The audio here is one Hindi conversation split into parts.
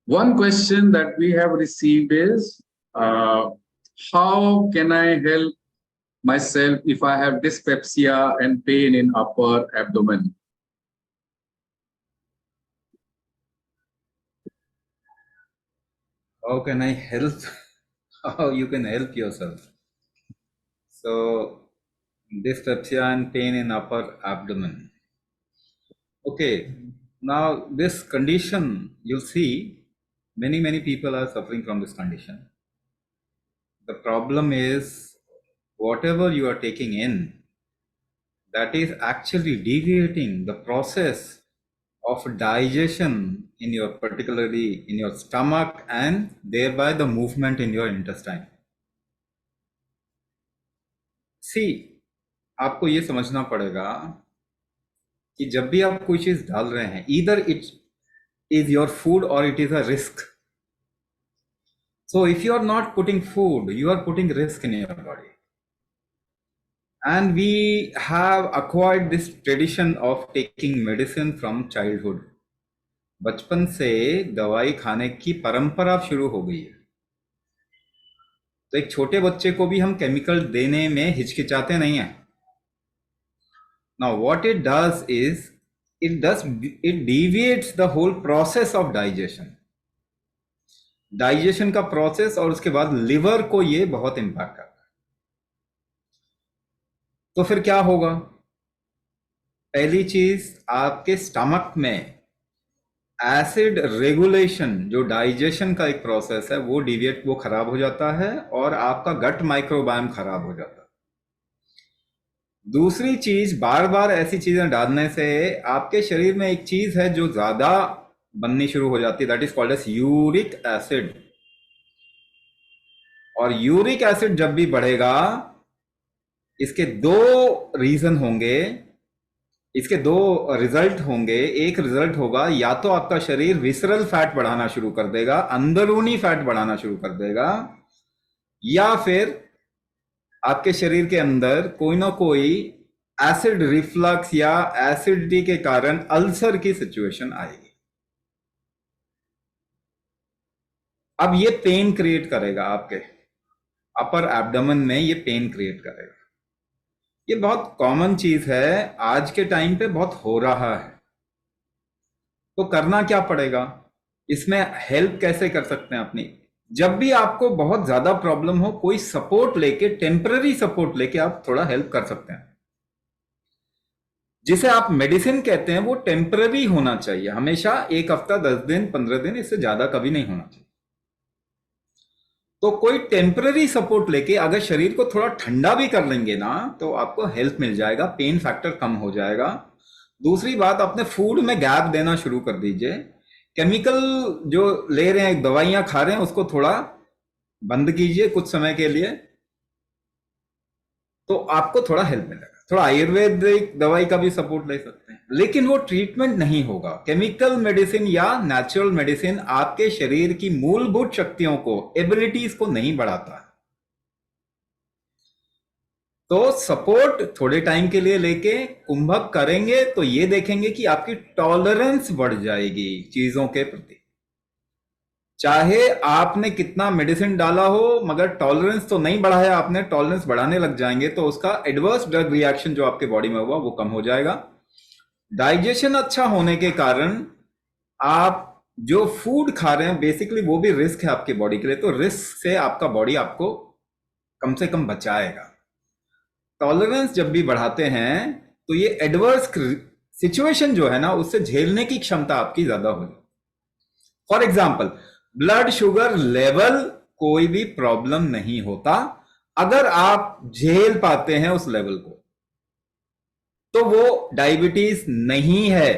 One question that we have received is, how can I help myself if I have dyspepsia and pain in upper abdomen? How can I help? How you can help yourself? So, dyspepsia and pain in upper abdomen. Okay, now this condition, you'll see many people are suffering from this condition. The problem is whatever you are taking in, that is actually deviating the process of digestion in your, particularly in your stomach, and thereby the movement in your intestine. See, आपको ये समझना पड़ेगा कि जब भी आप कोई चीज डाल रहे हैं, either it is your food और it is a risk. So if you are not putting food, you are putting risk in your body. And we have acquired this tradition of taking medicine from childhood. बचपन से दवाई खाने की परंपरा शुरू हो गई है. तो एक छोटे बच्चे को भी हम केमिकल देने में हिचकिचाते नहीं हैं. Now what it does is, it deviates the whole process of digestion. Digestion का प्रोसेस, और उसके बाद लिवर को ये बहुत इंपैक्ट करता है. तो फिर क्या होगा? पहली चीज, आपके स्टमक में एसिड रेगुलेशन, जो डाइजेशन का एक प्रोसेस है, वो खराब हो जाता है और आपका गट माइक्रोबायोम खराब हो जाता है. दूसरी चीज, बार बार ऐसी चीजें डालने से आपके शरीर में एक चीज है जो ज्यादा बननी शुरू हो जाती है, that is called as uric acid. और यूरिक एसिड जब भी बढ़ेगा, इसके दो रीजन होंगे, इसके दो रिजल्ट होंगे. एक रिजल्ट होगा, या तो आपका शरीर विसरल फैट बढ़ाना शुरू कर देगा, अंदरूनी फैट बढ़ाना शुरू कर देगा, या फिर आपके शरीर के अंदर कोई ना कोई एसिड रिफ्लक्स या एसिडिटी के कारण अल्सर की सिचुएशन आएगी. अब ये पेन क्रिएट करेगा, आपके अपर एब्डोमेन में ये पेन क्रिएट करेगा. ये बहुत कॉमन चीज है, आज के टाइम पे बहुत हो रहा है. तो करना क्या पड़ेगा, इसमें हेल्प कैसे कर सकते हैं अपनी? जब भी आपको बहुत ज्यादा प्रॉब्लम हो, कोई सपोर्ट लेके, टेम्पररी सपोर्ट लेके आप थोड़ा हेल्प कर सकते हैं. जिसे आप मेडिसिन कहते हैं, वो टेम्पररी होना चाहिए हमेशा. एक हफ्ता, 10 दिन, 15 दिन, इससे ज्यादा कभी नहीं होना चाहिए. तो कोई टेम्पररी सपोर्ट लेके अगर शरीर को थोड़ा ठंडा भी कर लेंगे ना, तो आपको हेल्प मिल जाएगा, पेन फैक्टर कम हो जाएगा. दूसरी बात, अपने फूड में गैप देना शुरू कर दीजिए. केमिकल जो ले रहे हैं, दवाइयां खा रहे हैं, उसको थोड़ा बंद कीजिए कुछ समय के लिए, तो आपको थोड़ा हेल्प मिलेगा. थोड़ा आयुर्वेदिक दवाई का भी सपोर्ट ले सकते हैं, लेकिन वो ट्रीटमेंट नहीं होगा. केमिकल मेडिसिन या नेचुरल मेडिसिन आपके शरीर की मूलभूत शक्तियों को, एबिलिटीज को नहीं बढ़ाता. तो सपोर्ट थोड़े टाइम के लिए लेके कुंभक करेंगे तो ये देखेंगे कि आपकी टॉलरेंस बढ़ जाएगी चीजों के प्रति. चाहे आपने कितना मेडिसिन डाला हो, मगर टॉलरेंस तो नहीं बढ़ाया आपने, टॉलरेंस बढ़ाने लग जाएंगे तो उसका एडवर्स ड्रग रिएक्शन जो आपके बॉडी में हुआ वो कम हो जाएगा. डाइजेशन अच्छा होने के कारण आप जो फूड खा रहे हैं, बेसिकली वो भी रिस्क है आपके बॉडी के लिए. तो रिस्क से आपका बॉडी आपको कम से कम बचाएगा. टॉलरेंस जब भी बढ़ाते हैं तो ये एडवर्स सिचुएशन जो है ना, उससे झेलने की क्षमता आपकी ज्यादा होगी. For example, blood sugar level कोई भी प्रॉब्लम नहीं होता अगर आप झेल पाते हैं उस लेवल को, तो वो डायबिटीज नहीं है.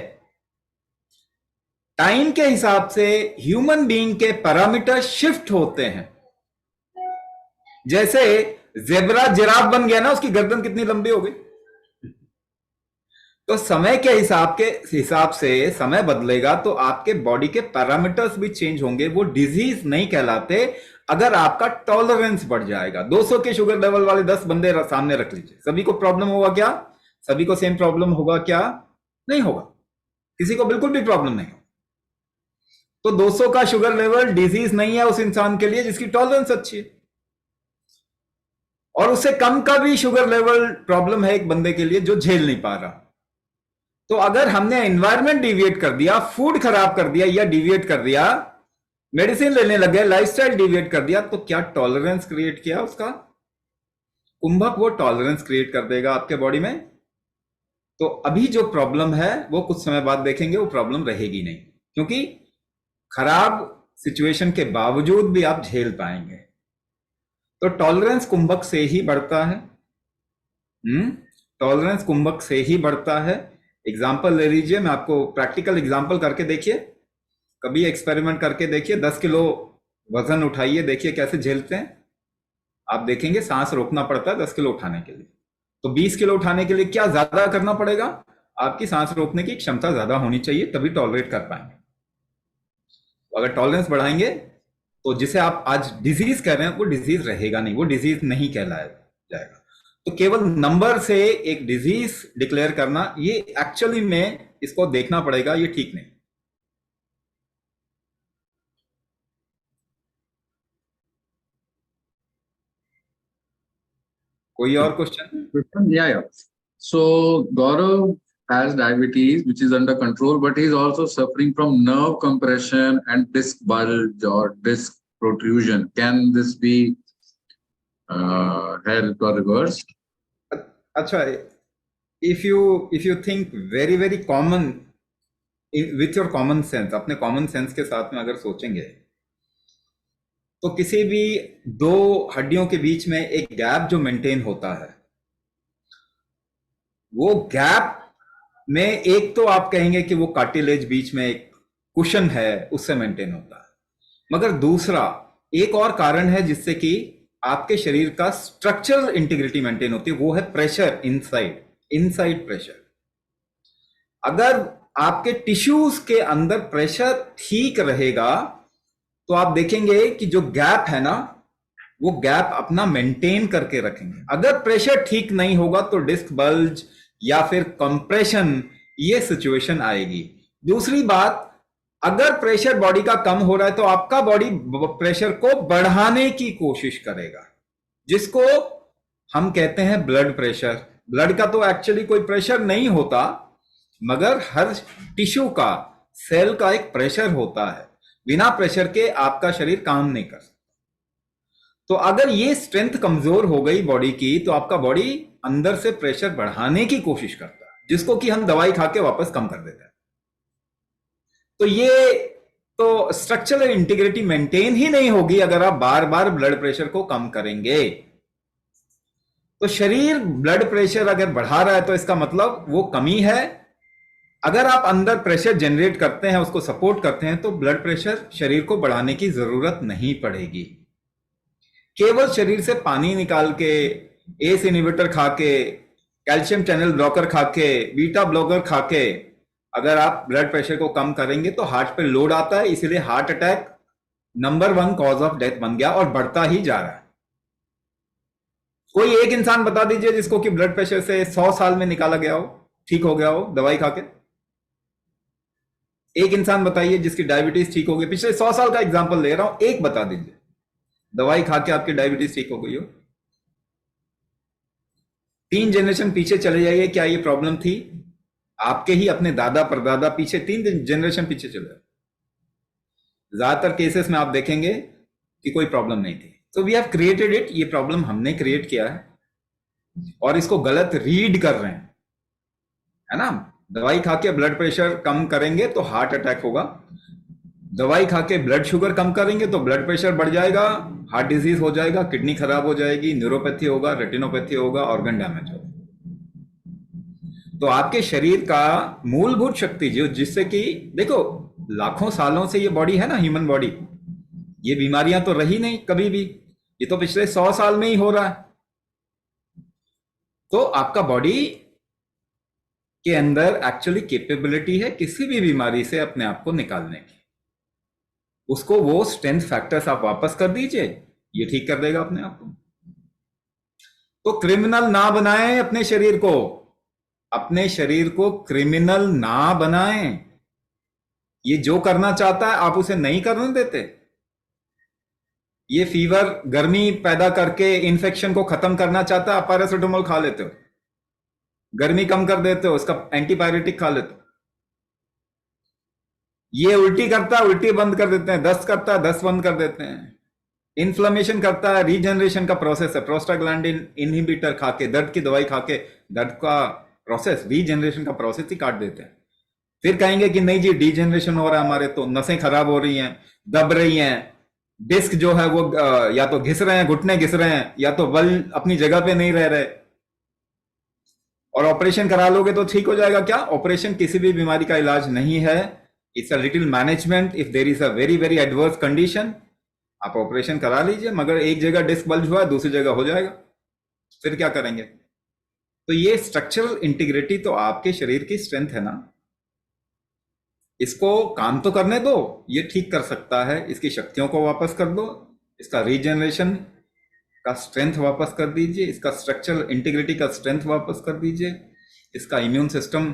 टाइम के हिसाब से ह्यूमन बीइंग के पैरामीटर शिफ्ट होते हैं. जैसे जेब्रा जिराफ बन गया ना, उसकी गर्दन कितनी लंबी हो गई. तो समय के हिसाब से समय बदलेगा तो आपके बॉडी के पैरामीटर्स भी चेंज होंगे. वो डिजीज नहीं कहलाते अगर आपका टॉलरेंस बढ़ जाएगा. 200 के शुगर लेवल वाले 10 बंदे सामने रख लीजिए, सभी को प्रॉब्लम होगा क्या? सभी को सेम प्रॉब्लम होगा क्या? नहीं होगा. किसी को बिल्कुल भी प्रॉब्लम नहीं होगा. तो 200 का शुगर लेवल डिजीज नहीं है उस इंसान के लिए जिसकी टॉलरेंस अच्छी है, और उससे कम का भी शुगर लेवल प्रॉब्लम है एक बंदे के लिए जो झेल नहीं पा रहा। तो अगर हमने एनवायरमेंट डिविएट कर दिया, फूड खराब कर दिया या डिविएट कर दिया, मेडिसिन लेने लगे, लाइफस्टाइल डिविएट कर दिया, तो क्या टॉलरेंस क्रिएट किया उसका? कुंभक वो टॉलरेंस क्रिएट कर देगा आपके बॉडी में। तो अभी जो प्रॉब्लम है वो कुछ समय बाद देखेंगे वो प्रॉब्लम रहेगी नहीं, क्योंकि खराब सिचुएशन के बावजूद भी आप झेल पाएंगे। तो टॉलरेंस कुंभक से ही बढ़ता है। टॉलरेंस कुंभक से ही बढ़ता है। एग्जाम्पल ले लीजिए, मैं आपको प्रैक्टिकल एग्जाम्पल करके देखिए, कभी एक्सपेरिमेंट करके देखिए, 10 किलो वजन उठाइए, देखिए कैसे झेलते हैं। आप देखेंगे सांस रोकना पड़ता है 10 किलो उठाने के लिए, तो 20 किलो उठाने के लिए क्या ज्यादा करना पड़ेगा? आपकी सांस रोकने की क्षमता ज्यादा होनी चाहिए, तभी टॉलरेट कर पाएंगे। अगर टॉलरेंस बढ़ाएंगे तो जिसे आप आज डिजीज कह रहे हैं वो डिजीज रहेगा नहीं, वो डिजीज नहीं कहलाया जाएगा। तो केवल नंबर से एक डिजीज डिक्लेयर करना, ये एक्चुअली में इसको देखना पड़ेगा, ये ठीक नहीं। कोई और question? Yeah. So Gaurav has diabetes, which is under control, but he's also suffering from nerve compression and disc bulge or disc protrusion. Can this be helped or reversed? अच्छा, if you think very common with your common sense, अपने common sense के साथ में अगर सोचेंगे, तो किसी भी दो हड्डियों के बीच में एक गैप जो मेंटेन होता है, वो गैप में एक तो आप कहेंगे कि वो कार्टिलेज बीच में एक कुशन है उससे मेंटेन होता है, मगर दूसरा एक और कारण है जिससे कि आपके शरीर का स्ट्रक्चरल इंटीग्रिटी मेंटेन होती है, वो है प्रेशर इनसाइड प्रेशर। अगर आपके टिश्यूज के अंदर प्रेशर ठीक रहेगा तो आप देखेंगे कि जो गैप है ना, वो गैप अपना मेंटेन करके रखेंगे। अगर प्रेशर ठीक नहीं होगा तो डिस्क बल्ज या फिर कंप्रेशन, ये सिचुएशन आएगी। दूसरी बात, अगर प्रेशर बॉडी का कम हो रहा है तो आपका बॉडी प्रेशर को बढ़ाने की कोशिश करेगा, जिसको हम कहते हैं ब्लड प्रेशर। ब्लड का तो एक्चुअली कोई प्रेशर नहीं होता, मगर हर टिश्यू का, सेल का एक प्रेशर होता है। बिना प्रेशर के आपका शरीर काम नहीं कर सकता। तो अगर ये स्ट्रेंथ कमजोर हो गई बॉडी की, तो आपका बॉडी अंदर से प्रेशर बढ़ाने की कोशिश करता है, जिसको कि हम दवाई खा के वापस कम कर देते हैं। तो ये तो स्ट्रक्चरल इंटीग्रिटी मेंटेन ही नहीं होगी अगर आप बार बार ब्लड प्रेशर को कम करेंगे। तो शरीर ब्लड प्रेशर अगर बढ़ा रहा है तो इसका मतलब वो कमी है। अगर आप अंदर प्रेशर जनरेट करते हैं, उसको सपोर्ट करते हैं, तो ब्लड प्रेशर शरीर को बढ़ाने की जरूरत नहीं पड़ेगी। केवल शरीर से पानी निकाल के, एस इनहिबिटर खा के, कैल्शियम चैनल ब्लॉकर खा के, बीटा ब्लॉकर खा के अगर आप ब्लड प्रेशर को कम करेंगे तो हार्ट पे लोड आता है, इसीलिए heart attack number 1 cause of death बन गया और बढ़ता ही जा रहा है। कोई एक इंसान बता दीजिए जिसको कि ब्लड प्रेशर से 100 साल में निकाला गया हो, ठीक हो गया हो दवाई खा के। एक इंसान बताइए जिसकी डायबिटीज ठीक हो गई, पिछले 100 साल का एग्जांपल ले रहा हूं, एक बता दीजिए दवाई खा के आपकी डायबिटीज ठीक हो गई हो। 3 जनरेशन पीछे चले जाइए, क्या ये प्रॉब्लम थी? आपके ही अपने दादा परदादा पीछे 3 जनरेशन पीछे चले जाए, ज्यादातर केसेस में आप देखेंगे कि कोई प्रॉब्लम नहीं थी। तो वी हैव क्रिएटेड इट, ये प्रॉब्लम हमने क्रिएट किया है और इसको गलत रीड कर रहे हैं, है ना। दवाई खा के ब्लड प्रेशर कम करेंगे तो हार्ट अटैक होगा, दवाई खा के ब्लड शुगर कम करेंगे तो ब्लड प्रेशर बढ़ जाएगा, हार्ट डिजीज हो जाएगा, किडनी खराब हो जाएगी, न्यूरोपैथी होगा, रेटिनोपैथी होगा, ऑर्गन डैमेज होगा। तो आपके शरीर का मूलभूत शक्ति जो, जिससे कि देखो लाखों सालों से ये बॉडी है ना, ह्यूमन बॉडी, ये बीमारियां तो रही नहीं कभी भी, ये तो पिछले 100 साल में ही हो रहा है। तो आपका बॉडी के अंदर एक्चुअली कैपेबिलिटी है किसी भी बीमारी से अपने आप को निकालने की। उसको वो स्ट्रेंथ फैक्टर्स आप वापस कर दीजिए, ये ठीक कर देगा अपने आप को। तो क्रिमिनल ना बनाएं अपने शरीर को, अपने शरीर को क्रिमिनल ना बनाएं। ये जो करना चाहता है आप उसे नहीं करने देते। ये फीवर गर्मी पैदा करके इन्फेक्शन को खत्म करना चाहता है, आप पैरासिटामोल खा लेते हो। गर्मी कम कर देते हो, उसका एंटीबायोटिक खा लेते हो। ये उल्टी करता है, उल्टी बंद कर देते हैं। दस्त करता है, दस्त बंद कर देते हैं। इन्फ्लेमेशन करता है, रीजनरेशन का प्रोसेस है, प्रोस्टाग्लैंडिन इनहिबिटर खा के, दर्द की दवाई खा के दर्द का प्रोसेस, रीजनरेशन का प्रोसेस ही काट देते हैं। फिर कहेंगे कि नहीं जी डीजनरेशन हो रहा है, हमारे तो नसें खराब हो रही हैं, दब रही हैं, डिस्क जो है वो या तो घिस रहे हैं, घुटने घिस रहे हैं, या तो बल अपनी जगह पे नहीं रह रहे। और ऑपरेशन करा लोगे तो ठीक हो जाएगा क्या? ऑपरेशन किसी भी बीमारी का इलाज नहीं है। It's a little management. If there is a very very adverse condition, आप ऑपरेशन करा लीजिए, मगर एक जगह डिस्क बल्ज हुआ है, दूसरी जगह हो जाएगा, फिर क्या करेंगे? तो ये स्ट्रक्चरल इंटीग्रिटी तो आपके शरीर की स्ट्रेंथ है ना, इसको काम तो करने दो। ये ठीक कर सकता है, इसकी शक्तियों को वापस कर दो, इसका रीजनरेशन का स्ट्रेंथ वापस कर दीजिए, इसका स्ट्रक्चरल इंटीग्रिटी का स्ट्रेंथ वापस कर दीजिए, इसका इम्यून सिस्टम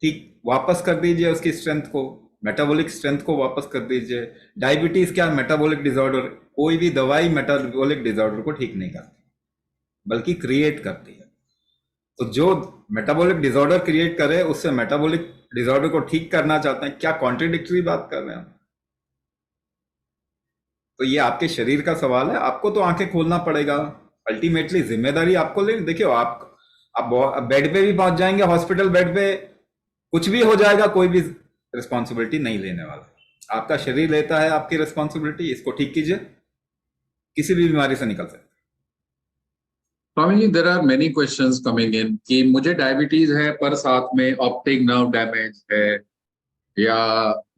ठीक वापस कर दीजिए, उसकी स्ट्रेंथ को, मेटाबॉलिक स्ट्रेंथ को वापस कर दीजिए। डायबिटीज क्या? Metabolic disorder. कोई भी दवाई मेटाबॉलिक डिसऑर्डर को ठीक नहीं करती, बल्कि क्रिएट करती है। तो जो मेटाबॉलिक डिसऑर्डर क्रिएट करे, उससे मेटाबॉलिक डिसऑर्डर को ठीक करना चाहते हैं, क्या कॉन्ट्रडिक्टरी बात कर रहे हैं? तो ये आपके शरीर का सवाल है, आपको तो आंखें खोलना पड़ेगा। अल्टीमेटली जिम्मेदारी आपको लेनी। देखियो, आप बेड पे भी पहुंच जाएंगे, हॉस्पिटल बेड पे कुछ भी हो जाएगा, कोई भी रिस्पॉन्सिबिलिटी नहीं लेने वाला। आपका शरीर लेता है आपकी रिस्पॉन्सिबिलिटी, इसको ठीक कीजिए, किसी भी बीमारी से निकल सकते। Swami ji, there are many questions coming in कि मुझे डायबिटीज है पर साथ में ऑप्टिक नर्व डैमेज है, या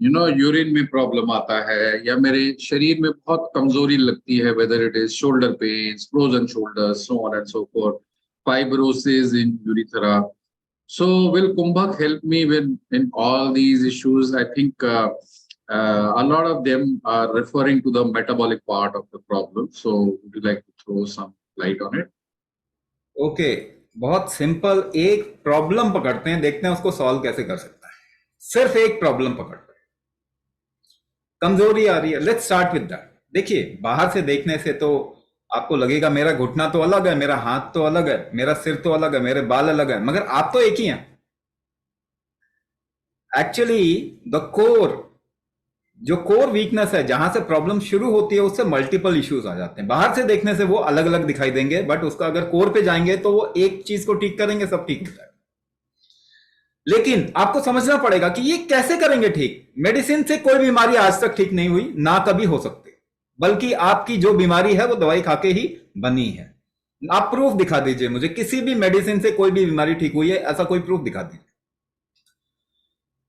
यूरिन में प्रॉब्लम आता है, या मेरे शरीर में बहुत कमजोरी लगती है, whether it is shoulder pains, frozen shoulders, so on and so forth, fibrosis in urethra. So will Kumbhak help me with in all these issues? I think a lot of them are referring to the metabolic part of the problem. So would you like to throw some light on it? Okay, बहुत सिंपल एक प्रॉब्लम पकड़ते हैं, देखते हैं उसको सॉल्व कैसे कर सकता है। सिर्फ एक प्रॉब्लम पकड़ते हैं, कमजोरी आ रही है, लेट्स स्टार्ट विद दैट। देखिए, बाहर से देखने से तो आपको लगेगा मेरा घुटना तो अलग है, मेरा हाथ तो अलग है, मेरा सिर तो अलग है, मेरे बाल अलग है, मगर आप तो एक ही हैं। एक्चुअली द कोर, जो कोर वीकनेस है, जहां से प्रॉब्लम शुरू होती है, उससे मल्टीपल इश्यूज आ जाते हैं। बाहर से देखने से वो अलग अलग दिखाई देंगे, बट उसका अगर कोर पे जाएंगे तो वो एक चीज को ठीक करेंगे, सब ठीक हो जाएगा। लेकिन आपको समझना पड़ेगा कि ये कैसे करेंगे ठीक। मेडिसिन से कोई बीमारी आज तक ठीक नहीं हुई, ना कभी हो सकती, बल्कि आपकी जो बीमारी है वो दवाई खा के ही बनी है। आप प्रूफ दिखा दीजिए मुझे, किसी भी मेडिसिन से कोई भी बीमारी ठीक हुई है, ऐसा कोई प्रूफ दिखा दीजिए।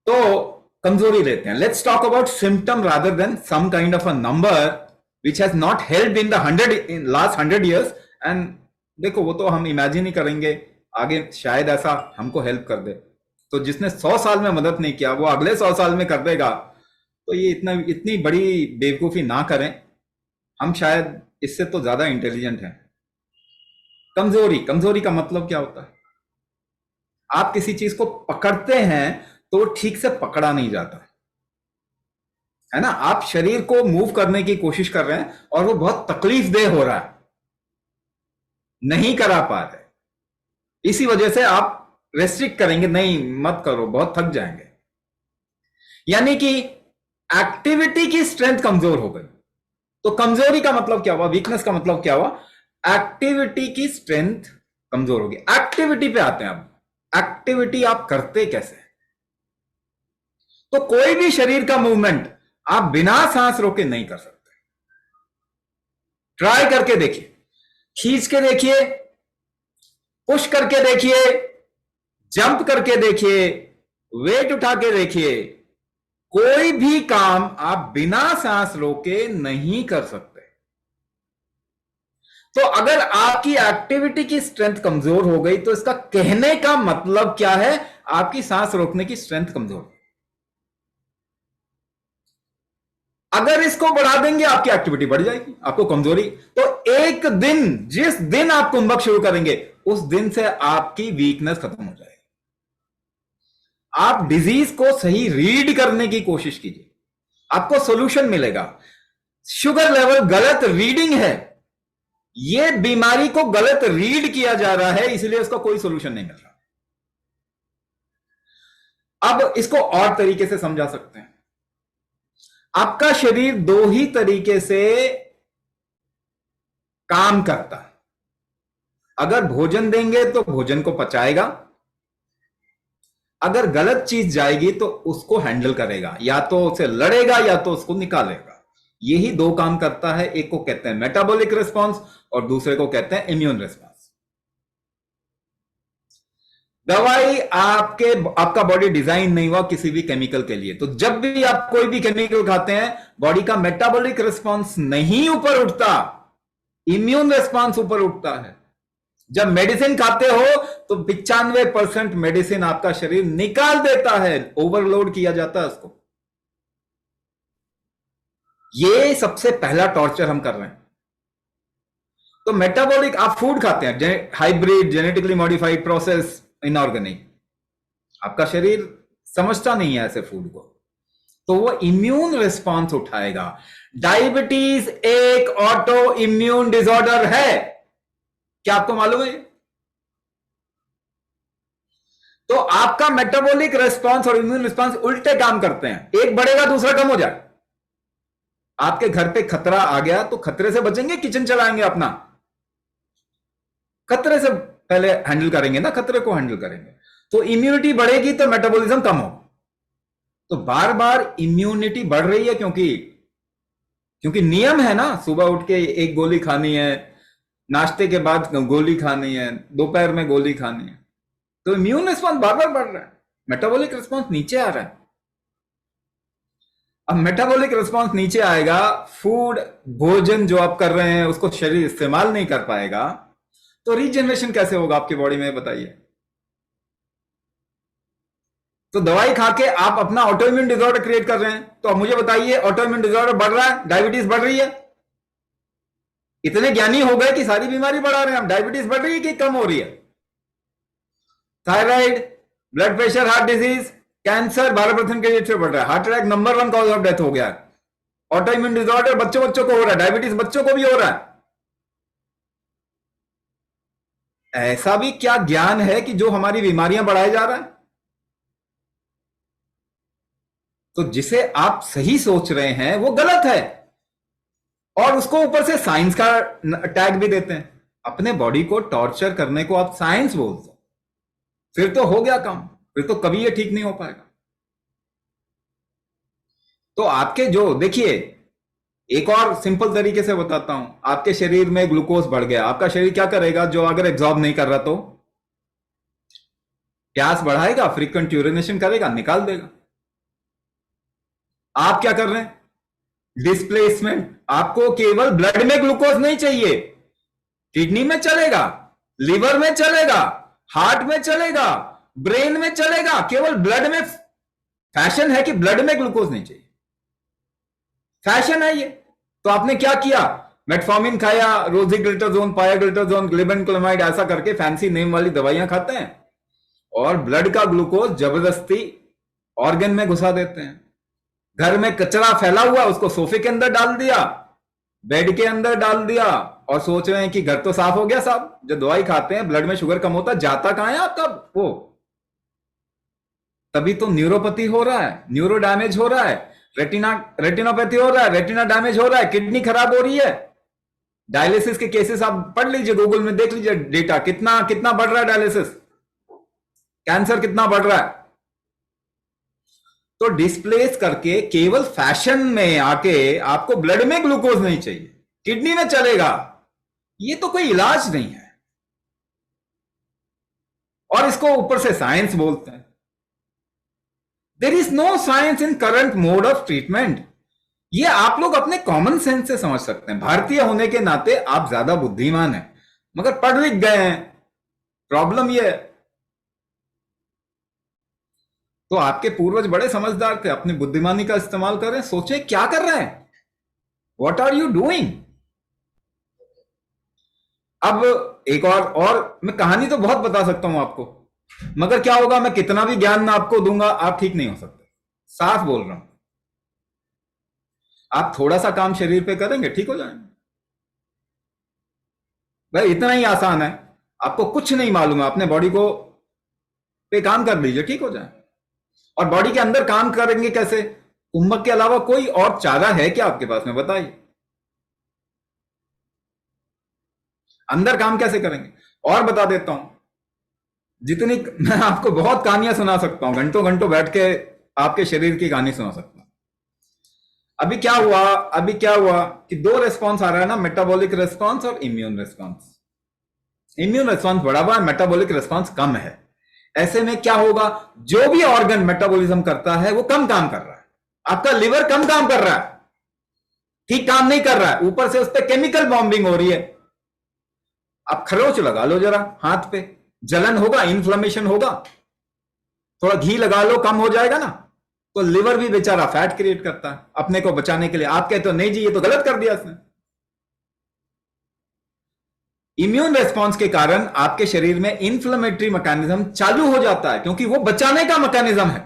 तो कमजोरी लेते हैं, let's talk about symptom rather than some kind of a number which has not help in the last 100 years। And देखो, वो तो हम इमेजिन ही करेंगे, आगे शायद ऐसा हमको हेल्प कर दे। तो जिसने 100 साल में मदद नहीं किया, वो अगले 100 साल में कर देगा। तो ये इतनी बड़ी बेवकूफी ना करें, हम शायद इससे तो ज्यादा इंटेलिजेंट हैं। कमजोरी का मतलब क्या होता है? आप किसी चीज को पकड़ते हैं तो ठीक से पकड़ा नहीं जाता है ना। आप शरीर को मूव करने की कोशिश कर रहे हैं और वो बहुत तकलीफ देह हो रहा है, नहीं करा पा रहे, इसी वजह से आप रेस्ट्रिक्ट करेंगे, नहीं मत करो, बहुत थक जाएंगे। यानी कि एक्टिविटी की स्ट्रेंथ कमजोर हो गई। तो कमजोरी का मतलब क्या हुआ, वीकनेस का मतलब क्या हुआ? एक्टिविटी की स्ट्रेंथ कमजोर होगी। एक्टिविटी पे आते हैं अब। एक्टिविटी आप करते कैसे? तो कोई भी शरीर का मूवमेंट आप बिना सांस रोके नहीं कर सकते। ट्राई करके देखिए, खींच के देखिए, पुश करके देखिए, जंप करके देखिए, वेट उठा के देखिए, कोई भी काम आप बिना सांस रोके नहीं कर सकते। तो अगर आपकी एक्टिविटी की स्ट्रेंथ कमजोर हो गई, तो इसका कहने का मतलब क्या है? आपकी सांस रोकने की स्ट्रेंथ कमजोर। अगर इसको बढ़ा देंगे, आपकी एक्टिविटी बढ़ जाएगी, आपको कमजोरी। तो एक दिन, जिस दिन आप कुंभक शुरू करेंगे, उस दिन से आपकी वीकनेस खत्म हो जाएगी। आप डिजीज को सही रीड करने की कोशिश कीजिए, आपको सॉल्यूशन मिलेगा। शुगर लेवल गलत रीडिंग है, ये बीमारी को गलत रीड किया जा रहा है, इसलिए उसका कोई सॉल्यूशन नहीं मिल रहा। अब इसको और तरीके से समझा सकते हैं। आपका शरीर दो ही तरीके से काम करता है। अगर भोजन देंगे तो भोजन को पचाएगा, अगर गलत चीज जाएगी तो उसको हैंडल करेगा, या तो उसे लड़ेगा या तो उसको निकालेगा। यही दो काम करता है, एक को कहते हैं मेटाबॉलिक रिस्पांस और दूसरे को कहते हैं इम्यून रिस्पांस। दवाई आपका बॉडी डिजाइन नहीं हुआ किसी भी केमिकल के लिए, तो जब भी आप कोई भी केमिकल खाते हैं बॉडी का मेटाबॉलिक रिस्पांस नहीं ऊपर उठता, इम्यून रिस्पांस ऊपर उठता है। जब मेडिसिन खाते हो तो 95% मेडिसिन आपका शरीर निकाल देता है, ओवरलोड किया जाता है उसको। ये सबसे पहला टॉर्चर हम कर रहे हैं। तो मेटाबॉलिक, आप फूड खाते हैं hybrid, genetically modified, process, inorganic, आपका शरीर समझता नहीं है ऐसे फूड को, तो वो इम्यून रिस्पांस उठाएगा। डायबिटीज एक ऑटो इम्यून डिसऑर्डर है, क्या आपको मालूम है? तो आपका मेटाबॉलिक रिस्पांस और इम्यून रिस्पांस उल्टे काम करते हैं, एक बढ़ेगा दूसरा कम हो जाए। आपके घर पे खतरा आ गया तो खतरे से बचेंगे, किचन चलाएंगे अपना, खतरे से पहले हैंडल करेंगे ना, खतरे को हैंडल करेंगे। तो इम्यूनिटी बढ़ेगी तो मेटाबॉलिज्म कम होगा। तो बार बार इम्यूनिटी बढ़ रही है क्योंकि नियम है ना, सुबह उठ के एक गोली खानी है, नाश्ते के बाद गोली खानी है, दोपहर में गोली खानी है। तो इम्यून रिस्पॉन्स बार बार बढ़ रहा है, मेटाबॉलिक रिस्पॉन्स नीचे आ रहा है। अब मेटाबॉलिक रिस्पॉन्स नीचे आएगा, फूड, भोजन जो आप कर रहे हैं उसको शरीर इस्तेमाल नहीं कर पाएगा, तो रीजनरेशन कैसे होगा आपकी बॉडी में, बताइए? तो दवाई खा के आप अपना ऑटोइम्यून डिसऑर्डर क्रिएट कर रहे हैं। तो अब मुझे बताइए, ऑटोइम्यून डिसऑर्डर बढ़ रहा है, डायबिटीज बढ़ रही है। इतने ज्ञानी हो गए कि सारी बीमारी बढ़ा रहे हैं हम, डायबिटीज बढ़ रही है कि कम हो रही है? Thyroid, blood pressure, heart disease, cancer 12% के रेट से बढ़ रहा है, heart attack number 1 cause of death हो गया है, ऑटोइम्यून डिसऑर्डर बच्चों को हो रहा है, डायबिटीज बच्चों को भी हो रहा है। ऐसा भी क्या ज्ञान है कि जो हमारी बीमारियां बढ़ाए जा रहा है? तो जिसे आप सही सोच रहे हैं वो गलत है, और उसको ऊपर से साइंस का टैग भी देते हैं। अपने बॉडी को टॉर्चर करने को आप साइंस बोलते हो, फिर तो हो गया काम, फिर तो कभी ये ठीक नहीं हो पाएगा। तो आपके जो, देखिए एक और सिंपल तरीके से बताता हूं, आपके शरीर में ग्लूकोज बढ़ गया, आपका शरीर क्या करेगा? जो अगर एब्जॉर्ब नहीं कर रहा तो प्यास बढ़ाएगा, फ्रीक्वेंट यूरिनेशन करेगा, निकाल देगा। आप क्या कर रहे हैं? डिस्प्लेसमेंट। आपको केवल ब्लड में ग्लूकोज नहीं चाहिए, किडनी में चलेगा, लिवर में चलेगा, हार्ट में चलेगा, ब्रेन में चलेगा, केवल ब्लड में फैशन है कि ब्लड में ग्लूकोज नहीं चाहिए, फैशन है ये। तो आपने क्या किया? मेटफॉर्मिन खाया, रोजिग्लिटरजोन, पायाग्लिटरजोन, ग्लिबेनक्लोमाइड, ऐसा करके फैंसी नेम वाली दवाइयां खाते हैं और ब्लड का ग्लूकोज जबरदस्ती ऑर्गन में घुसा देते हैं। घर में कचरा फैला हुआ, उसको सोफे के अंदर डाल दिया, बेड के अंदर डाल दिया, और सोच रहे हैं कि घर तो साफ हो गया साहब। जब दवाई खाते हैं ब्लड में शुगर कम होता है, जाता कहां है आपका वो? तभी तो न्यूरोपैथी हो रहा है, न्यूरो डैमेज हो रहा है, रेटिनोपैथी हो रहा है, रेटिना डैमेज हो रहा है, किडनी खराब हो रही है। डायलिसिस के केसेस आप पढ़ लीजिए, गूगल में देख लीजिए डेटा, कितना कितना बढ़ रहा है डायलिसिस, कैंसर कितना बढ़ रहा है। तो डिस्प्लेस करके केवल फैशन में आके आपको ब्लड में ग्लूकोज नहीं चाहिए, किडनी में चलेगा, ये तो कोई इलाज नहीं है, और इसको ऊपर से साइंस बोलते हैं। There is no science in current mode of treatment. ये आप लोग अपने कॉमन सेंस से समझ सकते हैं। भारतीय होने के नाते आप ज्यादा बुद्धिमान हैं, मगर पढ़ लिख गए हैं, प्रॉब्लम ये है। तो आपके पूर्वज बड़े समझदार थे, अपनी बुद्धिमानी का इस्तेमाल करें, सोचें क्या कर रहे हैं, व्हाट आर यू डूइंग। अब एक और मैं कहानी तो बहुत बता सकता हूं आपको, मगर क्या होगा, मैं कितना भी ज्ञान मैं आपको दूंगा, आप ठीक नहीं हो सकते। साफ बोल रहा हूं। आप थोड़ा सा काम शरीर पे करेंगे, ठीक हो जाएंगे। भाई इतना ही आसान है। आपको कुछ नहीं मालूम है, अपने बॉडी को पे काम कर लीजिए, ठीक हो जाए। और बॉडी के अंदर काम करेंगे कैसे? कुंभक के अलावा कोई और चारा है क्या आपके पास में, बताइए। अंदर काम कैसे करेंगे? और बता देता हूं, जितनी मैं आपको बहुत कहानियां सुना सकता हूं, घंटों घंटों बैठ के आपके शरीर की कहानी सुना सकता हूं। अभी क्या हुआ कि दो रेस्पॉन्स आ रहा है ना, मेटाबॉलिक रेस्पॉन्स और इम्यून रेस्पॉन्स। इम्यून रेस्पॉन्स बढ़ा हुआ है, मेटाबॉलिक रेस्पॉन्स कम है। ऐसे में क्या होगा, जो भी ऑर्गन मेटाबॉलिज्म करता है वो कम काम कर रहा है। आपका लिवर कम काम कर रहा है, ठीक काम नहीं कर रहा है, ऊपर से उस पर केमिकल बॉम्बिंग हो रही है। आप खरोच लगा लो जरा हाथ पे, जलन होगा, इन्फ्लेमेशन होगा। थोड़ा घी लगा लो, कम हो जाएगा ना। तो लिवर भी बेचारा फैट क्रिएट करता है अपने को बचाने के लिए। आप कहते हो नहीं जी ये तो गलत कर दिया इसने। इम्यून रेस्पॉन्स के कारण आपके शरीर में इंफ्लेमेटरी मैकेनिज्म चालू हो जाता है, क्योंकि वो बचाने का मैकेनिज्म है।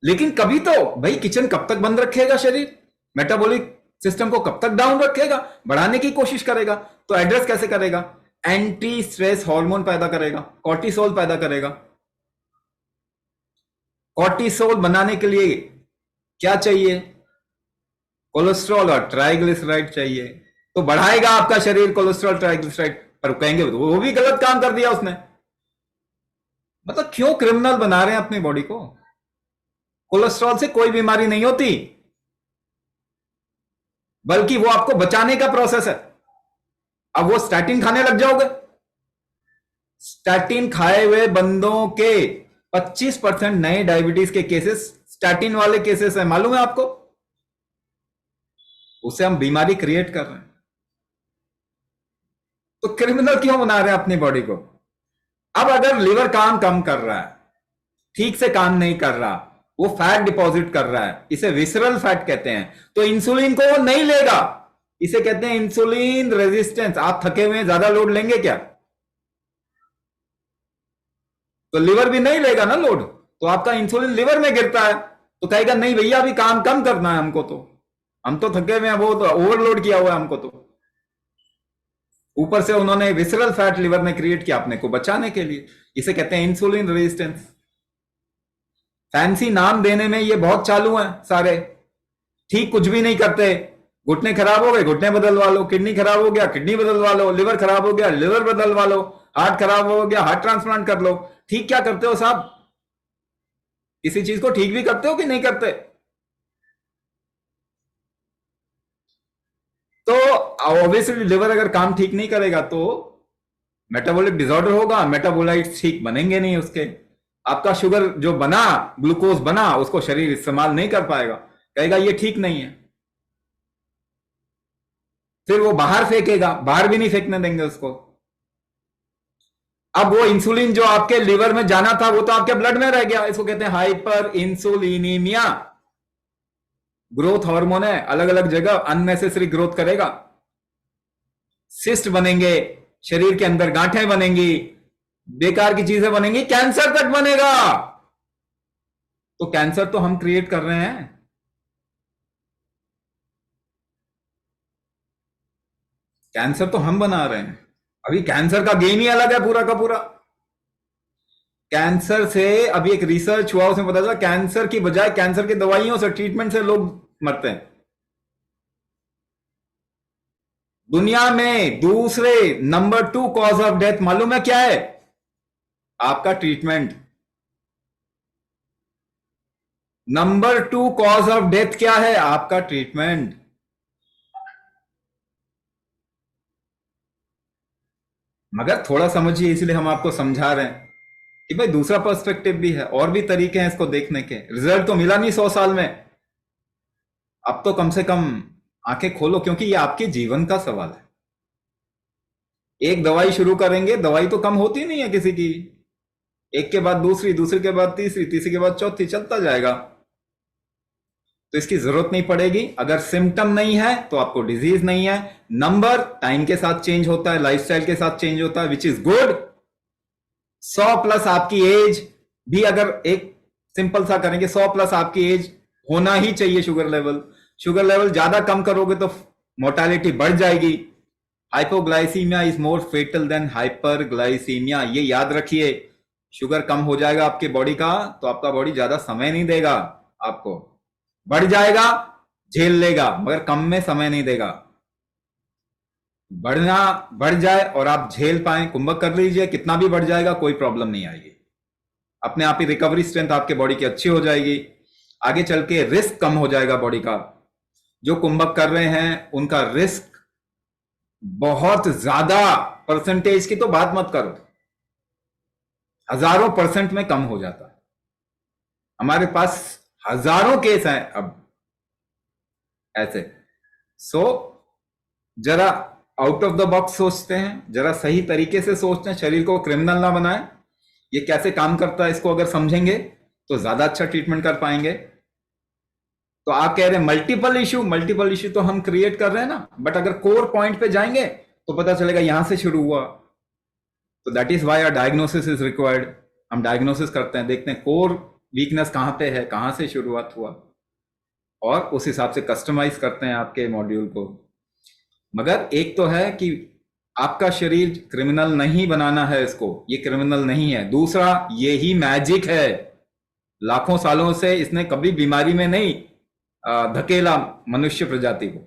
लेकिन कभी तो भाई किचन कब तक बंद रखेगा शरीर, मेटाबॉलिक सिस्टम को कब तक डाउन रखेगा, बढ़ाने की कोशिश करेगा। तो एड्रेस कैसे करेगा? एंटी स्ट्रेस हार्मोन पैदा करेगा, कॉर्टिसोल पैदा करेगा। कॉर्टिसोल बनाने के लिए क्या चाहिए? कोलेस्ट्रॉल और ट्राइग्लिसराइड चाहिए। तो बढ़ाएगा आपका शरीर कोलेस्ट्रॉल ट्राइग्लिसराइड, पर कहेंगे वो भी गलत काम कर दिया उसने। मतलब क्यों क्रिमिनल बना रहे हैं अपनी बॉडी को? कोलेस्ट्रॉल से कोई बीमारी नहीं होती, बल्कि वो आपको बचाने का प्रोसेस है। अब वो स्टैटिन खाने लग जाओगे, स्टैटिन खाए हुए बंदों के 25% नए डायबिटीज के केसेस स्टैटिन वाले केसेस है, मालूम है आपको? उससे हम बीमारी क्रिएट कर रहे हैं। तो क्रिमिनल क्यों बना रहे हैं अपनी बॉडी को? अब अगर लिवर काम कम कर रहा है, ठीक से काम नहीं कर रहा, वो फैट डिपॉजिट कर रहा है, इसे विसरल फैट कहते हैं, तो इंसुलिन को वो नहीं लेगा। इसे कहते हैं इंसुलिन रेजिस्टेंस। आप थके हुए ज्यादा लोड लेंगे क्या? तो लिवर भी नहीं लेगा ना लोड, तो आपका इंसुलिन लिवर में गिरता है, तो कहेगा नहीं भैया अभी काम कम करना है हमको, तो हम तो थके हुए हैं, वो तो ओवरलोड किया हुआ है हमको। तो ऊपर से उन्होंने विसरल फैट लिवर ने क्रिएट किया अपने को बचाने के लिए। इसे कहते हैं इंसुलिन रेजिस्टेंस। फैंसी नाम देने में ये बहुत चालू हैं सारे, ठीक कुछ भी नहीं करते। घुटने खराब हो गए, घुटने बदलवा लो। किडनी खराब हो गया, किडनी बदलवा लो। लिवर खराब हो गया, लिवर बदलवा लो। हार्ट खराब हो गया, हार्ट ट्रांसप्लांट कर लो। ठीक क्या करते हो साहब? किसी चीज को ठीक भी करते हो कि नहीं करते? तो ऑब्वियसली लिवर अगर काम ठीक नहीं करेगा तो मेटाबॉलिक डिसऑर्डर होगा, मेटाबोलाइट्स ठीक बनेंगे नहीं उसके। आपका शुगर जो बना, ग्लूकोज बना, उसको शरीर इस्तेमाल नहीं कर पाएगा, कहेगा ये ठीक नहीं है। फिर वो बाहर फेंकेगा, बाहर भी नहीं फेंकने देंगे उसको। अब वो इंसुलिन जो आपके लिवर में जाना था वो तो आपके ब्लड में रह गया। इसको कहते हैं हाइपर इंसुलिनीमिया। ग्रोथ हार्मोन है, अलग अलग जगह अननेसेसरी ग्रोथ करेगा, सिस्ट बनेंगे, शरीर के अंदर गांठें बनेंगी, बेकार की चीजें बनेंगी, कैंसर तक बनेगा। तो कैंसर तो हम क्रिएट कर रहे हैं। कैंसर तो हम बना रहे हैं। अभी कैंसर का गेम ही अलग है पूरा का पूरा। कैंसर से अभी एक रिसर्च हुआ, उसमें पता चला कैंसर की बजाय कैंसर की दवाइयों से, ट्रीटमेंट से लोग मरते हैं। दुनिया में दूसरे नंबर 2 कॉज ऑफ डेथ मालूम है क्या है? आपका treatment. Number 2 cause of death क्या है? आपका ट्रीटमेंट। मगर थोड़ा समझिए, इसलिए हम आपको समझा रहे हैं कि भाई दूसरा पर्सपेक्टिव भी है, और भी तरीके हैं इसको देखने के। रिजल्ट तो मिला नहीं 100 साल में, अब तो कम से कम आंखें खोलो, क्योंकि ये आपके जीवन का सवाल है। एक दवाई शुरू करेंगे, दवाई तो कम होती नहीं है किसी की, एक के बाद दूसरी, दूसरी के बाद तीसरी, तीसरी के बाद चौथी, चलता जाएगा। तो इसकी जरूरत नहीं पड़ेगी। अगर सिम्टम नहीं है तो आपको डिजीज नहीं है। नंबर टाइम के साथ चेंज होता है, लाइफस्टाइल के साथ चेंज होता है, विच इज गुड। 100+ आपकी एज भी, अगर एक सिंपल सा करेंगे, 100+ आपकी एज होना ही चाहिए शुगर लेवल ज्यादा कम करोगे तो मोर्टालिटी बढ़ जाएगी। Hypoglycaemia is more fatal than hyperglycaemia, ये याद रखिए। शुगर कम हो जाएगा आपके बॉडी का तो आपका बॉडी ज्यादा समय नहीं देगा आपको, बढ़ जाएगा झेल लेगा मगर कम में समय नहीं देगा। बढ़ना बढ़ जाए और आप झेल पाए, कुंभक कर लीजिए, कितना भी बढ़ जाएगा कोई प्रॉब्लम नहीं आएगी, अपने आप ही रिकवरी स्ट्रेंथ आपके बॉडी की अच्छी हो जाएगी, आगे चल के रिस्क कम हो जाएगा बॉडी का। जो कुंभक कर रहे हैं उनका रिस्क बहुत ज्यादा, परसेंटेज की तो बात मत करो, हजारों % में कम हो जाता है। हमारे पास हजारों केस हैं अब ऐसे। सो जरा आउट ऑफ द बॉक्स सोचते हैं, जरा सही तरीके से सोचते हैं, शरीर को क्रिमिनल ना बनाए। ये कैसे काम करता है इसको अगर समझेंगे तो ज्यादा अच्छा ट्रीटमेंट कर पाएंगे। तो आप कह रहे हैं मल्टीपल इश्यू तो हम क्रिएट कर रहे हैं ना, बट अगर कोर पॉइंट पे जाएंगे तो पता चलेगा यहां से शुरू हुआ। तो that is why a diagnosis is required. हम डायग्नोसिस करते हैं, देखते हैं कोर वीकनेस कहां पे है, कहां से शुरुआत हुआ, और उस हिसाब से कस्टमाइज करते हैं आपके मॉड्यूल को। मगर एक तो है कि आपका शरीर क्रिमिनल नहीं बनाना है इसको, ये क्रिमिनल नहीं है। दूसरा, ये ही मैजिक है, लाखों सालों से इसने कभी बीमारी में नहीं धकेला मनुष्य प्रजाति को,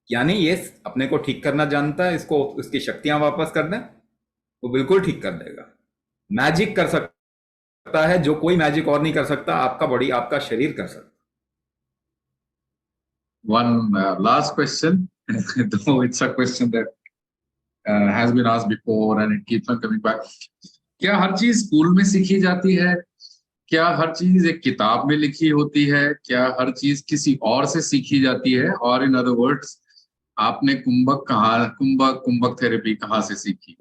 यानी ये अपने को ठीक करना जानता है। इसको उसकी शक्तियां वापस कर दें वो बिल्कुल ठीक कर देगा। मैजिक कर सकता है जो कोई मैजिक और नहीं कर सकता, आपका बॉडी, आपका शरीर कर सकता। One last question, though it's a question that has been asked before and it keeps on coming back. क्या हर चीज स्कूल में सीखी जाती है? क्या हर चीज एक किताब में लिखी होती है? क्या हर चीज किसी और से सीखी जाती है? और इन अदर वर्ड्स, आपने कुंभक थेरेपी कहाँ से सीखी?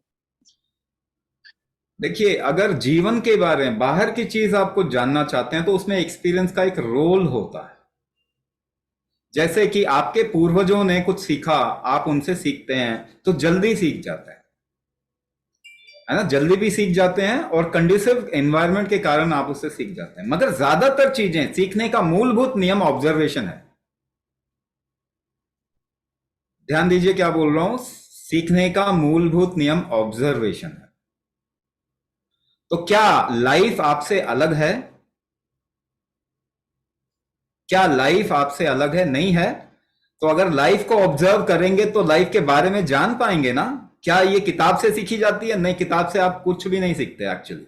देखिए, अगर जीवन के बारे में बाहर की चीज आपको जानना चाहते हैं तो उसमें एक्सपीरियंस का एक रोल होता है। जैसे कि आपके पूर्वजों ने कुछ सीखा, आप उनसे सीखते हैं तो जल्दी सीख जाते हैं, है ना, जल्दी भी सीख जाते हैं और कंडीसिव एनवायरनमेंट के कारण आप उससे सीख जाते हैं। मगर ज्यादातर चीजें सीखने का मूलभूत नियम ऑब्जर्वेशन है। ध्यान दीजिए क्या बोल रहा हूं, सीखने का मूलभूत नियम ऑब्जर्वेशन है। तो क्या लाइफ आपसे अलग है? क्या लाइफ आपसे अलग है? नहीं है। तो अगर लाइफ को ऑब्जर्व करेंगे तो लाइफ के बारे में जान पाएंगे ना। क्या ये किताब से सीखी जाती है? नहीं, किताब से आप कुछ भी नहीं सीखते एक्चुअली।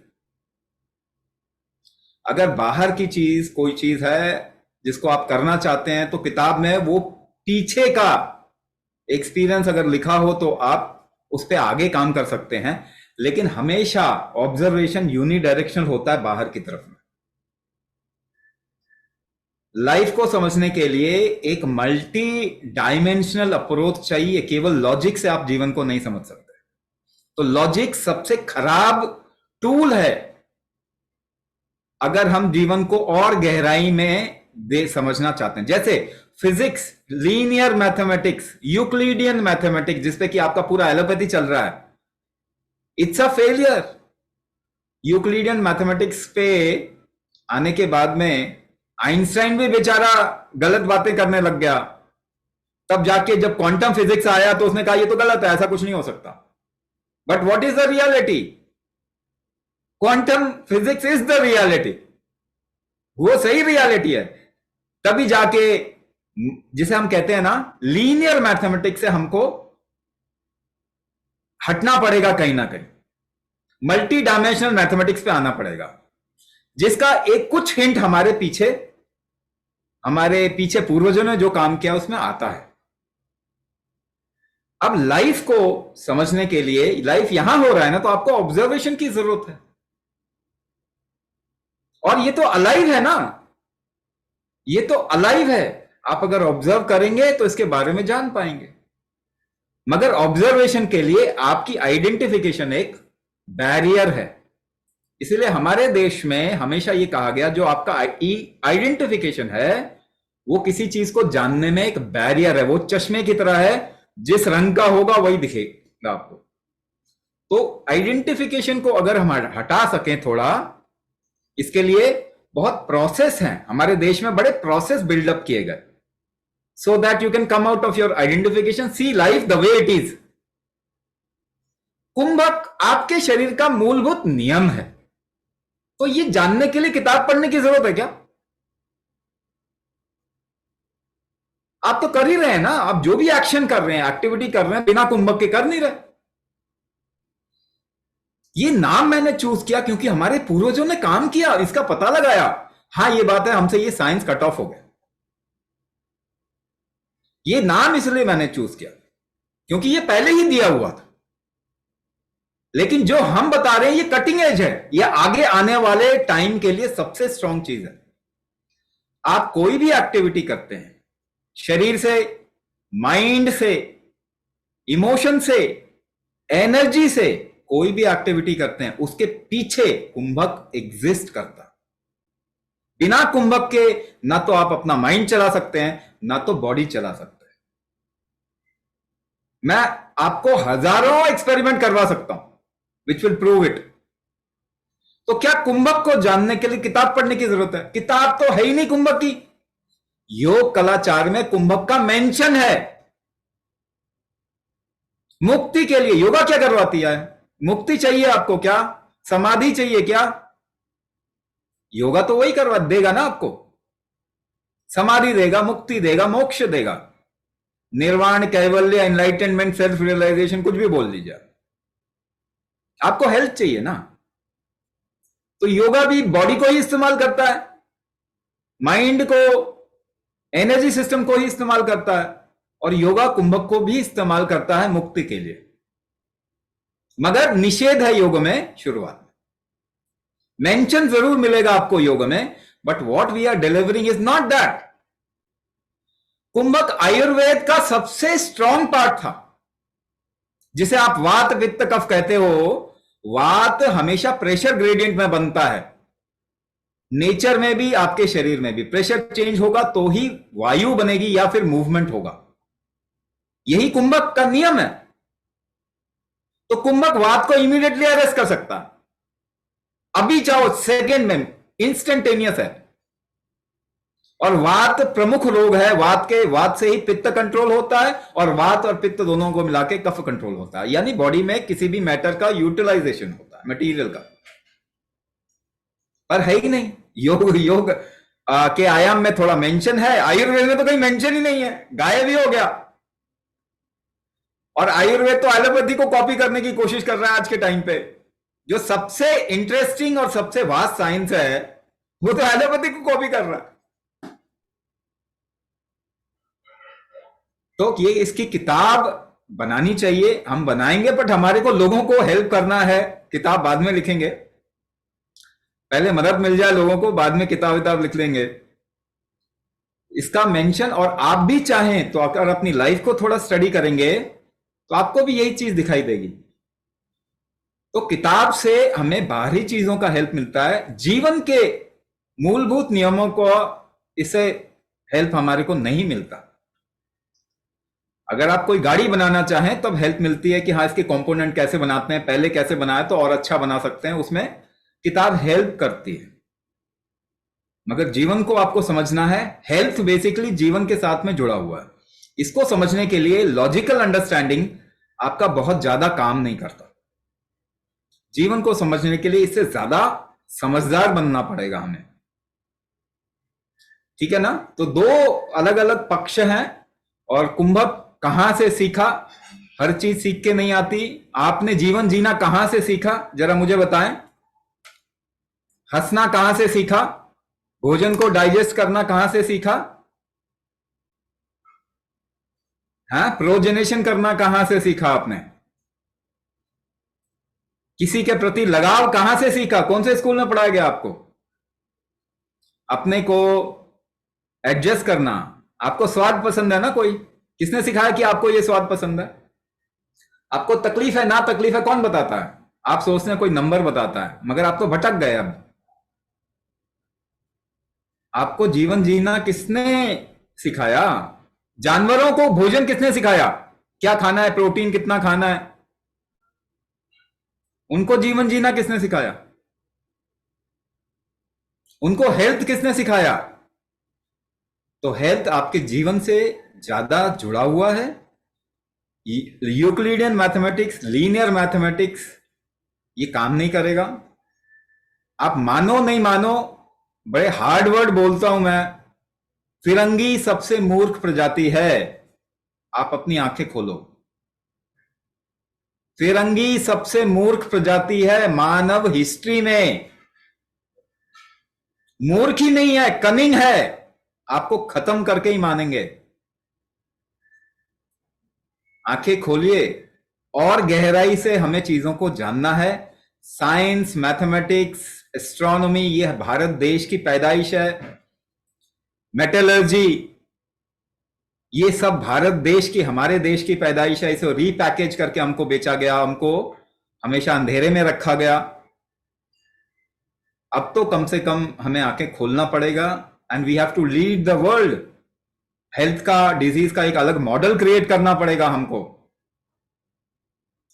अगर बाहर की चीज कोई चीज है जिसको आप करना चाहते हैं तो किताब में वो पीछे का एक्सपीरियंस अगर लिखा हो तो आप उस पर आगे काम कर सकते हैं, लेकिन हमेशा ऑब्जर्वेशन यूनिडायरेक्शनल होता है बाहर की तरफ में। लाइफ को समझने के लिए एक मल्टी डायमेंशनल अप्रोच चाहिए, केवल लॉजिक से आप जीवन को नहीं समझ सकते। तो लॉजिक सबसे खराब टूल है अगर हम जीवन को और गहराई में समझना चाहते हैं। जैसे physics, linear mathematics, Euclidean mathematics, जिसपे कि आपका पूरा एलोपैथी चल रहा है, it's a failure. Euclidean mathematics पे आने के बाद में आइंस्टाइन भी बेचारा गलत बातें करने लग गया। तब जाके जब क्वांटम फिजिक्स आया तो उसने कहा ये तो गलत है, ऐसा कुछ नहीं हो सकता। But what is the reality? Quantum physics is the reality, वो सही रियलिटी है। तभी जाके, जिसे हम कहते हैं ना, लीनियर मैथमेटिक्स से हमको हटना पड़ेगा कहीं ना कहीं, मल्टी डायमेंशनल मैथमेटिक्स पे आना पड़ेगा, जिसका एक कुछ हिंट हमारे पीछे पूर्वजों ने जो काम किया उसमें आता है। अब लाइफ को समझने के लिए, लाइफ यहां हो रहा है ना, तो आपको ऑब्जर्वेशन की जरूरत है। और ये तो अलाइव है ना, ये तो अलाइव है। आप अगर ऑब्जर्व करेंगे तो इसके बारे में जान पाएंगे। मगर ऑब्जर्वेशन के लिए आपकी आइडेंटिफिकेशन एक बैरियर है। इसलिए हमारे देश में हमेशा ये कहा गया, जो आपका आइडेंटिफिकेशन है वो किसी चीज को जानने में एक बैरियर है। वो चश्मे की तरह है, जिस रंग का होगा वही दिखेगा आपको। तो आइडेंटिफिकेशन को अगर हम हटा सकें थोड़ा, इसके लिए बहुत प्रोसेस हैं हमारे देश में, बड़े प्रोसेस बिल्डअप किए गए, so that you can come out of your identification, see life the way it is. कुंभक आपके शरीर का मूलभूत नियम है, तो ये जानने के लिए किताब पढ़ने की जरूरत है क्या? आप तो कर ही रहे हैं ना, आप जो भी एक्शन कर रहे हैं, एक्टिविटी कर रहे हैं, बिना कुंभक के कर नहीं रहे। ये नाम मैंने चूज किया क्योंकि हमारे पूर्वजों ने काम किया, इसका पता लगाया। हाँ, ये बात है, हमसे ये साइंस कट ऑफ हो गया। ये नाम इसलिए मैंने चूज किया क्योंकि ये पहले ही दिया हुआ था, लेकिन जो हम बता रहे हैं ये कटिंग एज है, ये आगे आने वाले टाइम के लिए सबसे स्ट्रांग चीज है। आप कोई भी एक्टिविटी करते हैं, शरीर से, माइंड से, इमोशन से, एनर्जी से, कोई भी एक्टिविटी करते हैं, उसके पीछे कुंभक एग्जिस्ट करता है। बिना कुंभक के ना तो आप अपना माइंड चला सकते हैं, ना तो बॉडी चला सकते हैं। मैं आपको हजारों एक्सपेरिमेंट करवा सकता हूं विच विल प्रूव इट। तो क्या कुंभक को जानने के लिए किताब पढ़ने की जरूरत है? किताब तो है ही नहीं कुंभक की। योग कलाचार में कुंभक का मेंशन है। मुक्ति के लिए योगा क्या करवाती है? मुक्ति चाहिए आपको क्या? समाधि चाहिए क्या? योगा तो वही करवा देगा ना आपको, समाधि देगा, मुक्ति देगा, मोक्ष देगा, निर्वाण, कैवल्य, एनलाइटनमेंट, सेल्फ रियलाइजेशन, कुछ भी बोल लीजिए। आपको हेल्थ चाहिए ना, तो योगा भी बॉडी को ही इस्तेमाल करता है, माइंड को, एनर्जी सिस्टम को ही इस्तेमाल करता है, और योगा कुंभक को भी इस्तेमाल करता है मुक्ति के लिए। मगर निषेध है योग में शुरुआत में। मेंशन जरूर मिलेगा आपको योग में, but what we are delivering is not that. कुंभक आयुर्वेद का सबसे स्ट्रॉन्ग पार्ट था, जिसे आप वात पित्त कफ कहते हो। वात हमेशा प्रेशर ग्रेडियंट में बनता है, नेचर में भी, आपके शरीर में भी। प्रेशर चेंज होगा तो ही वायु बनेगी या फिर मूवमेंट होगा, यही कुंभक का नियम है। तो कुंभक वात को इमीडिएटली अरेस्ट कर सकता है, अभी चाहो सेकेंड में, इंस्टेंटेनियस है। और वात प्रमुख रोग है, वात से ही पित्त कंट्रोल होता है, और वात और पित्त दोनों को मिला के कफ कंट्रोल होता है, यानी बॉडी में किसी भी मैटर का यूटिलाइजेशन होता है, मटेरियल का। पर है ही नहीं। योग के आयाम में थोड़ा मेंशन है, आयुर्वेद में तो कहीं मेंशन ही नहीं है, गायब ही हो गया। और आयुर्वेद तो एलोपैथी को कॉपी करने की कोशिश कर रहा है आज के टाइम पे। जो सबसे इंटरेस्टिंग और सबसे वास्ट साइंस है, वो तो एलोपैथी को कॉपी कर रहा है। तो ये इसकी किताब बनानी चाहिए, हम बनाएंगे, बट हमारे को लोगों को हेल्प करना है। किताब बाद में लिखेंगे, पहले मदद मिल जाए लोगों को, बाद में किताब लिख लेंगे। इसका मेंशन, और आप भी चाहें तो अगर अपनी लाइफ को थोड़ा स्टडी करेंगे तो आपको भी यही चीज दिखाई देगी। तो किताब से हमें बाहरी चीजों का हेल्प मिलता है, जीवन के मूलभूत नियमों को इससे हेल्प हमारे को नहीं मिलता। अगर आप कोई गाड़ी बनाना चाहें तब हेल्प मिलती है कि हाँ, इसके कंपोनेंट कैसे बनाते हैं, पहले कैसे बनाए तो और अच्छा बना सकते हैं, उसमें किताब हेल्प करती है। मगर जीवन को आपको समझना है, हेल्थ बेसिकली जीवन के साथ में जुड़ा हुआ है। इसको समझने के लिए लॉजिकल अंडरस्टैंडिंग आपका बहुत ज्यादा काम नहीं करता। जीवन को समझने के लिए इससे ज्यादा समझदार बनना पड़ेगा हमें, ठीक है ना? तो दो अलग अलग पक्ष हैं। और कुंभक कहां से सीखा? हर चीज सीख के नहीं आती। आपने जीवन जीना कहां से सीखा, जरा मुझे बताएं। हंसना कहां से सीखा? भोजन को डाइजेस्ट करना कहां से सीखा? हाँ, प्रोजेनेशन करना कहां से सीखा आपने? किसी के प्रति लगाव कहां से सीखा? कौन से स्कूल में पढ़ाया गया आपको? अपने को एडजस्ट करना। आपको स्वाद पसंद है ना? कोई किसने सिखाया कि आपको ये स्वाद पसंद है? आपको तकलीफ है ना तकलीफ है कौन बताता है? आप सोचते हैं कोई नंबर बताता है, मगर आप तो भटक गए। अब आपको जीवन जीना किसने सिखाया? जानवरों को भोजन किसने सिखाया? क्या खाना है, प्रोटीन कितना खाना है? उनको जीवन जीना किसने सिखाया? उनको हेल्थ किसने सिखाया? तो हेल्थ आपके जीवन से ज्यादा जुड़ा हुआ है। यूक्लिडियन मैथमेटिक्स, लीनियर मैथमेटिक्स ये काम नहीं करेगा। आप मानो नहीं मानो, बड़े हार्ड वर्ड बोलता हूं मैं, फिरंगी सबसे मूर्ख प्रजाति है। आप अपनी आंखें खोलो, फिरंगी सबसे मूर्ख प्रजाति है मानव हिस्ट्री में। मूर्ख ही नहीं है, कनिंग है। आपको खत्म करके ही मानेंगे। आंखें खोलिए और गहराई से हमें चीजों को जानना है। साइंस, मैथमेटिक्स, एस्ट्रोनॉमी ये भारत देश की पैदाइश है। मेटलर्जी ये सब भारत देश की, हमारे देश की पैदाइश है। इसे रीपैकेज करके हमको बेचा गया, हमको हमेशा अंधेरे में रखा गया। अब तो कम से कम हमें आंखें खोलना पड़ेगा and we have to lead the world. Health का, डिजीज का एक अलग मॉडल क्रिएट करना पड़ेगा हमको,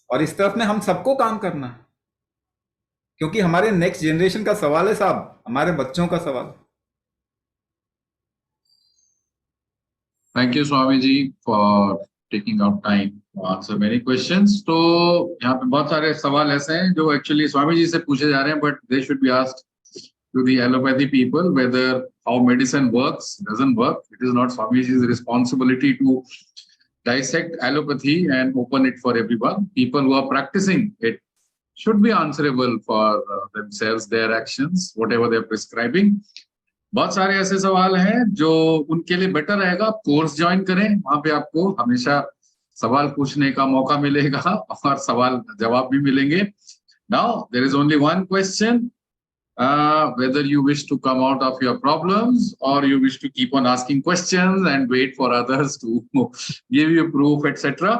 और इस तरफ में हम सबको काम करना है, क्योंकि हमारे नेक्स्ट जनरेशन का सवाल है साहब, हमारे बच्चों का सवाल। Thank you, Swami ji, for taking out time to answer many questions. तो यहाँ पे बहुत सारे सवाल ऐसे हैं जो एक्चुअली स्वामी जी से पूछे जा रहे हैं, but they should be asked to the allopathy people whether how medicine works, doesn't work. It is not Swami ji's responsibility to dissect allopathy and open it for everyone. People who are practicing it should be answerable for themselves, their actions, whatever they are prescribing. बहुत सारे ऐसे सवाल हैं जो उनके लिए बेटर रहेगा आप कोर्स ज्वाइन करें, वहां पे आपको हमेशा सवाल पूछने का मौका मिलेगा और सवाल जवाब भी मिलेंगे. Now there is only one question, whether you wish to come out of your problems or you wish to keep on asking questions and wait for others to give you proof, etc.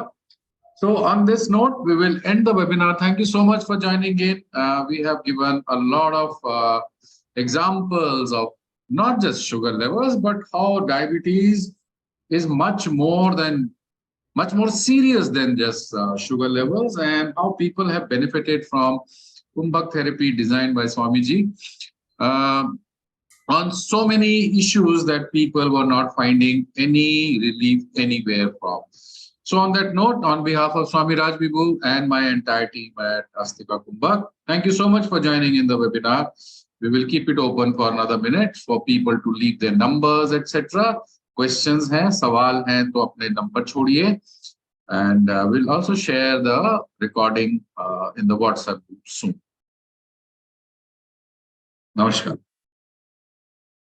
So on this note, we will end the webinar. Thank you so much for joining in. We have given a lot of examples of not just sugar levels, but how diabetes is much more serious than just sugar levels, and how people have benefited from Kumbhak therapy designed by Swamiji on so many issues that people were not finding any relief anywhere from. So on that note, on behalf of Swami Raj Vibhu and my entire team at Astika Kumbhak, thank you so much for joining in the webinar. We will keep it open for another minute for people to leave their numbers, etc. Questions हैं, सवाल हैं तो अपने number छोड़िए, and we'll also share the recording in the WhatsApp group soon. Namaskar.